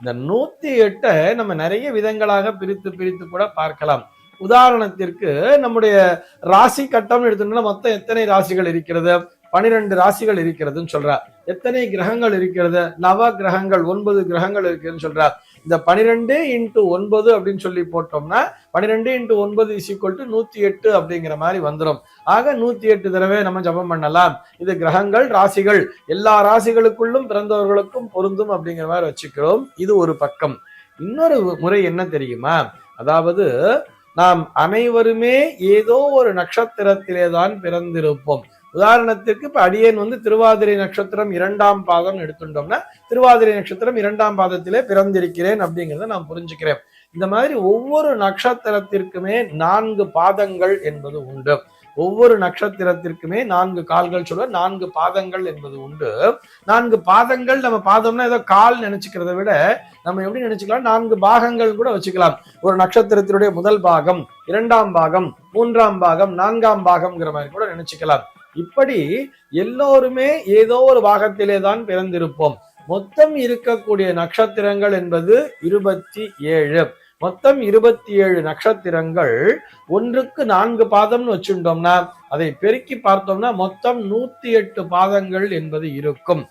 இந்த 108 நம்ம நிறைய விதங்களாக பிரித்து பிரித்து கூட பார்க்கலாம். உதாரணத்திற்கு நம்முடைய ராசி கட்டம் எடுத்துட்டோம்னா மொத்தம் எத்தனை ராசிகள் இருக்கிறது? 12 ராசிகள் இருக்கிறதுன்னு சொல்றார். எத்தனை கிரகங்கள் இருக்கிறது? நவ கிரகங்கள், 9 கிரகங்கள் இருக்குன்னு சொல்றார். இந்த 12 இன்டு 9 அப்படின்னு சொல்லி போட்டோம்னா 12 இன்டு 9 இஸ் ஈக்குவல் டு 108 அப்படிங்கிற மாதிரி வந்துடும். ஆக 108 தடவை நம்ம ஜபம் பண்ணலாம். இது கிரகங்கள், ராசிகள், எல்லா ராசிகளுக்குள்ளும் பிறந்தவர்களுக்கும் பொருந்தும் அப்படிங்கிற மாதிரி வச்சுக்கிறோம். இது ஒரு பக்கம். இன்னொரு முறை என்ன தெரியுமா? அதாவது நாம் அனைவருமே ஏதோ ஒரு நட்சத்திரத்திலே தான் பிறந்திருப்போம். உதாரணத்திற்கு இப்ப அடியேன் திருவாதிரை நட்சத்திரம் 2ஆம் பாதம் எடுத்துட்டோம்னா திருவாதிரை நட்சத்திரம் 2ஆம் பாதத்திலே பிறந்திருக்கிறேன் அப்படிங்கிறத நான் புரிஞ்சுக்கிறேன். இந்த மாதிரி ஒவ்வொரு நட்சத்திரத்திற்குமே 4 பாதங்கள் என்பது உண்டு. ஒவ்வொரு நட்சத்திரத்திற்குமே 4 கால்கள் சொல்ல 4 பாதங்கள் என்பது உண்டு. 4 பாதங்கள் நம்ம பாதம்னா ஏதோ கால் நினைச்சுக்கிறத விட நம்ம எப்படி நினைச்சுக்கலாம், 4 பாகங்கள் கூட வச்சுக்கலாம். ஒரு நட்சத்திரத்தினுடைய முதல் பாகம், 2ஆம் பாகம், 3ஆம் பாகம், 4ஆம் பாகம்ங்கிற மாதிரி கூட நினைச்சுக்கலாம். இப்படி எல்லோருமே ஏதோ ஒரு பாகத்திலே தான் பிறந்திருப்போம். மொத்தம் இருக்கக்கூடிய நட்சத்திரங்கள் என்பது 27. மொத்தம் 27 நட்சத்திரங்கள். ஒன்றுக்கு 4 பாதம்னு வச்சுட்டோம்னா அதை பெருக்கி பார்த்தோம்னா மொத்தம் 108 பாதங்கள் என்பது இருக்கும்.